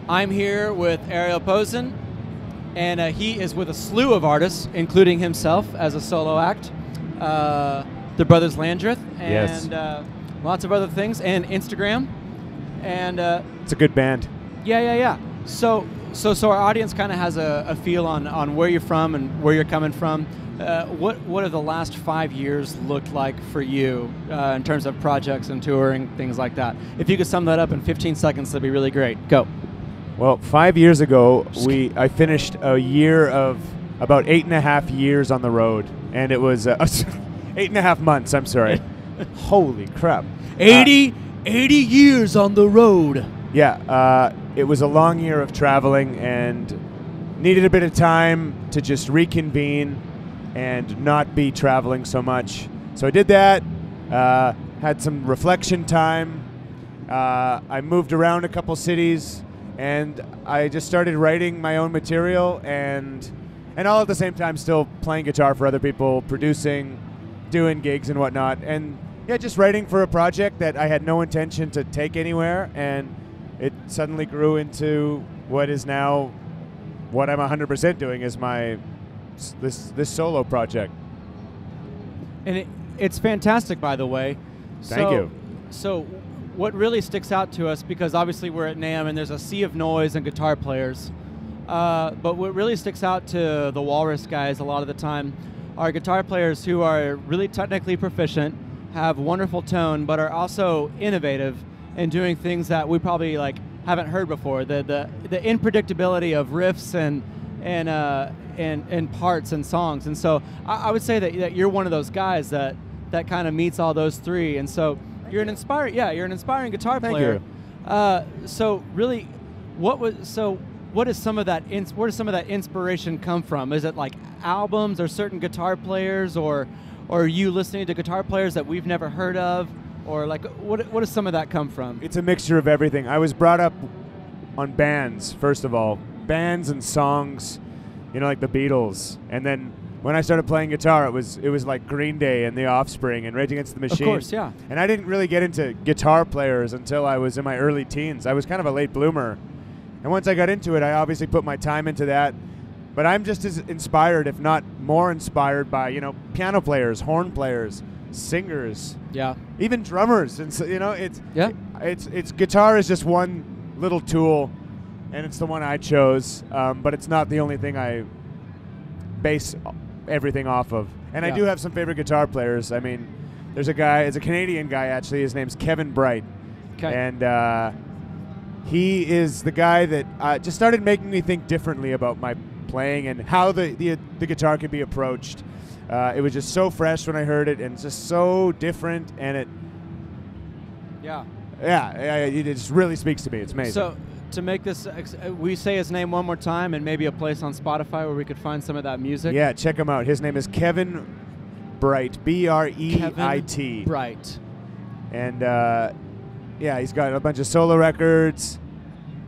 I'm here with Ariel Posen, and he is with a slew of artists, including himself as a solo act, the Brothers Landreth, and lots of other things, and Instagram. And it's a good band. Yeah. So our audience kind of has a feel on where you're from and where you're coming from. What have the last 5 years looked like for you in terms of projects and touring, things like that? If you could sum that up in 15 seconds, that'd be really great. Go. Well, 5 years ago, I finished a year of about 8.5 years on the road, and it was 8.5 months. I'm sorry. Holy crap! 80 years on the road. Yeah, it was a long year of traveling and needed a bit of time to just reconvene and not be traveling so much. So I did that, had some reflection time. I moved around a couple cities, and I just started writing my own material and all at the same time still playing guitar for other people, producing, doing gigs and whatnot. And yeah, just writing for a project that I had no intention to take anywhere, and it suddenly grew into what is now what I'm 100% doing is my this solo project. And it's fantastic, by the way. Thank you. So what really sticks out to us, because obviously we're at NAMM and there's a sea of noise and guitar players, but what really sticks out to the Walrus guys a lot of the time are guitar players who are really technically proficient, have wonderful tone, but are also innovative in doing things that we probably haven't heard before. The unpredictability of riffs and parts and songs. And so I would say that you're one of those guys that kind of meets all those three. And so you're an inspiring guitar player. Thank you. So really, where does some of that inspiration come from? Is it like albums or certain guitar players, or are you listening to guitar players that we've never heard of? Or what does some of that come from? It's a mixture of everything. I was brought up on bands, first of all. Bands and songs, like the Beatles. And then when I started playing guitar, it was like Green Day and The Offspring and Rage Against the Machine. Of course, yeah. And I didn't really get into guitar players until I was in my early teens. I was kind of a late bloomer. And once I got into it, I obviously put my time into that. But I'm just as inspired, if not more inspired by, piano players, horn players, singers, even drummers. And so, it's guitar is just one little tool, and it's the one I chose, but it's not the only thing I base everything off of. And I do have some favorite guitar players. I mean, there's a guy, it's a Canadian guy actually, his name's Kevin Bright. Okay. And he is the guy that just started making me think differently about my playing and how the guitar can be approached. It was just so fresh when I heard it, and it's just so different, and it just really speaks to me. It's amazing. So to make this, we say his name one more time, and maybe a place on Spotify where we could find some of that music. Yeah, check him out. His name is Kevin Bright, B-R-E-I-T. Kevin Bright. And he's got a bunch of solo records.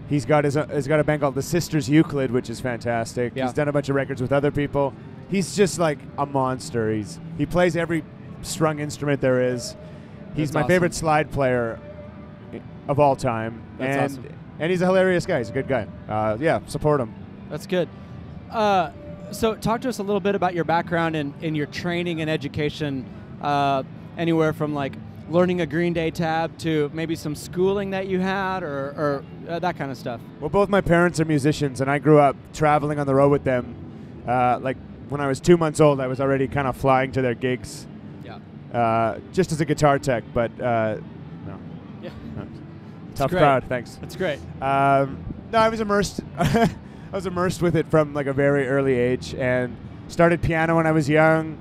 He's got a band called the Sisters Euclid, which is fantastic. Yeah. He's done a bunch of records with other people. He's just like a monster. He plays every strung instrument there is. He's my favorite slide player of all time. That's awesome. And he's a hilarious guy. He's a good guy. Support him. That's good. So talk to us a little bit about your background in your training and education, anywhere from learning a Green Day tab to maybe some schooling that you had or that kind of stuff. Well, both my parents are musicians, and I grew up traveling on the road with them. When I was 2 months old, I was already kind of flying to their gigs. Yeah. Just as a guitar tech, but no. Yeah. Tough crowd, thanks. That's great. No, I was immersed. I was immersed with it from a very early age, and started piano when I was young.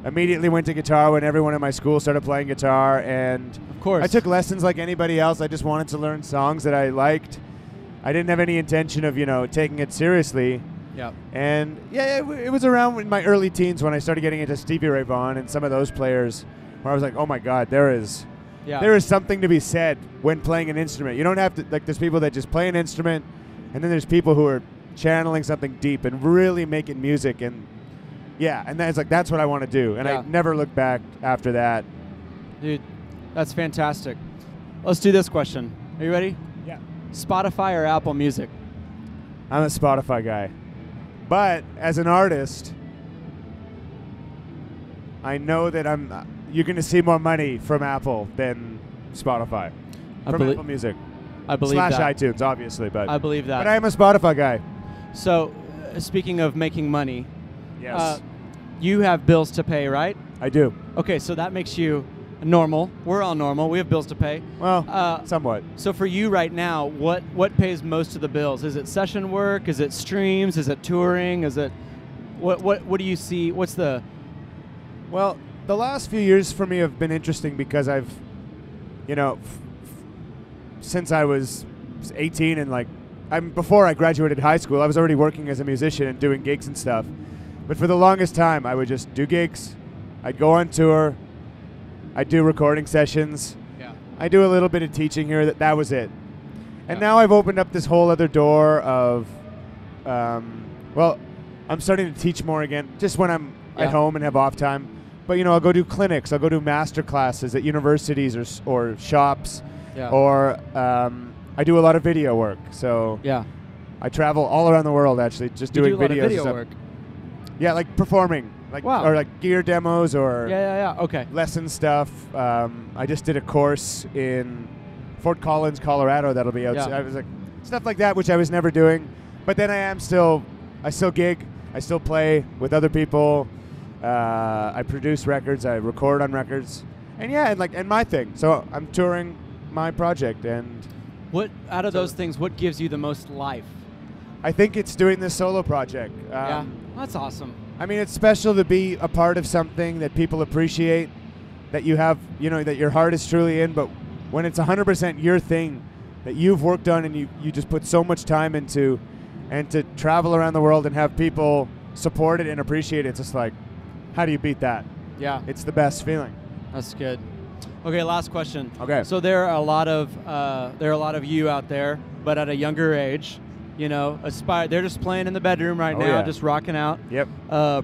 Immediately went to guitar when everyone in my school started playing guitar, and of course, I took lessons like anybody else. I just wanted to learn songs that I liked. I didn't have any intention of taking it seriously. Yeah. And it was around in my early teens when I started getting into Stevie Ray Vaughan and some of those players, where I was like, oh my God, there is something to be said when playing an instrument. You don't have to there's people that just play an instrument, and then there's people who are channeling something deep and really making music, and that's what I want to do. And I never looked back after that. Dude, that's fantastic. Let's do this question. Are you ready? Yeah. Spotify or Apple Music? I'm a Spotify guy. But as an artist, I know that you're going to see more money from Apple than Spotify. From Apple Music. I believe / that. iTunes, obviously. But I believe that. But I am a Spotify guy. So, speaking of making money, Yes. you have bills to pay, right? I do. Okay, so that makes you normal. We're all normal. We have bills to pay. Well, somewhat. So for you right now, what pays most of the bills? Is it session work? Is it streams? Is it touring? Is it what do you see? What's the Well, the last few years for me have been interesting because I've, since I was 18 and before I graduated high school, I was already working as a musician and doing gigs and stuff. But for the longest time, I would just do gigs. I'd go on tour. I'd do recording sessions. Yeah. I do a little bit of teaching here. That was it. And Yeah. now I've opened up this whole other door of, I'm starting to teach more again, just when I'm at home and have off time. But I'll go do clinics. I'll go do master classes at universities or shops. Yeah. Or I do a lot of video work. So Yeah. I travel all around the world actually, just You doing do a lot of videos and video stuff. work. Yeah, like performing, Wow. or like gear demos or Yeah. Okay. lesson stuff. I just did a course in Fort Collins, Colorado. That'll be out. Yeah. I was like stuff like that, which I was never doing. But then I still gig. I still play with other people. I produce records. I record on records. And my thing. So I'm touring my project, and What out of those things? What gives you the most life? I think it's doing this solo project. Yeah. That's awesome. I mean, it's special to be a part of something that people appreciate, that you have, that your heart is truly in. But when it's 100% your thing that you've worked on and you just put so much time into, and to travel around the world and have people support it and appreciate it, it's just like, how do you beat that? Yeah. It's the best feeling. That's good. Okay, last question. Okay. So there are a lot of you out there, but at a younger age, they're just playing in the bedroom right now, yeah. just rocking out. Yep.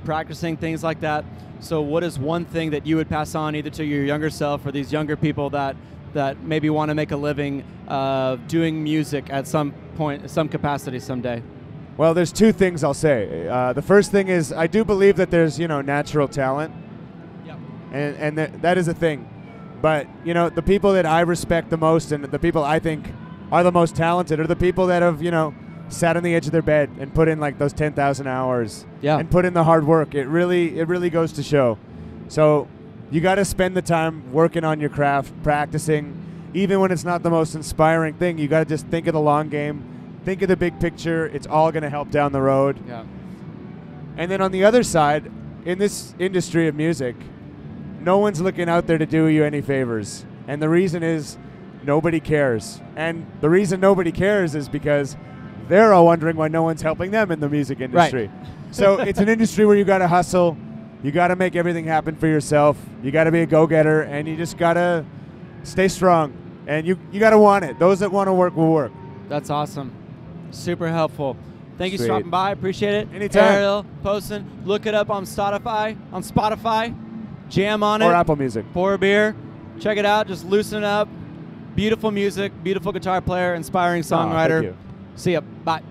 Practicing things like that. So what is one thing that you would pass on either to your younger self or these younger people that maybe want to make a living doing music at some point, some capacity someday? Well, there's two things I'll say. The first thing is I do believe that there's, natural talent. Yep. And that is a thing. But, the people that I respect the most and the people I think are the most talented are the people that have, sat on the edge of their bed and put in like those 10,000 hours. Yeah. And put in the hard work. It really goes to show. So you got to spend the time working on your craft, practicing. Even when it's not the most inspiring thing, you got to just think of the long game. Think of the big picture. It's all going to help down the road. Yeah. And then on the other side, in this industry of music, no one's looking out there to do you any favors. And the reason is nobody cares. And the reason nobody cares is because they're all wondering why no one's helping them in the music industry. Right. So it's an industry where you got to hustle. You got to make everything happen for yourself. You got to be a go-getter, and you just got to stay strong. And you got to want it. Those that want to work will work. That's awesome. Super helpful. Thank you for Sweet. stopping by. Appreciate it. Anytime. Ariel Posen. Look it up on Spotify. Jam on it. Or Apple Music. Pour a beer. Check it out. Just loosen it up. Beautiful music. Beautiful guitar player. Inspiring Thank songwriter. you. See ya. Bye.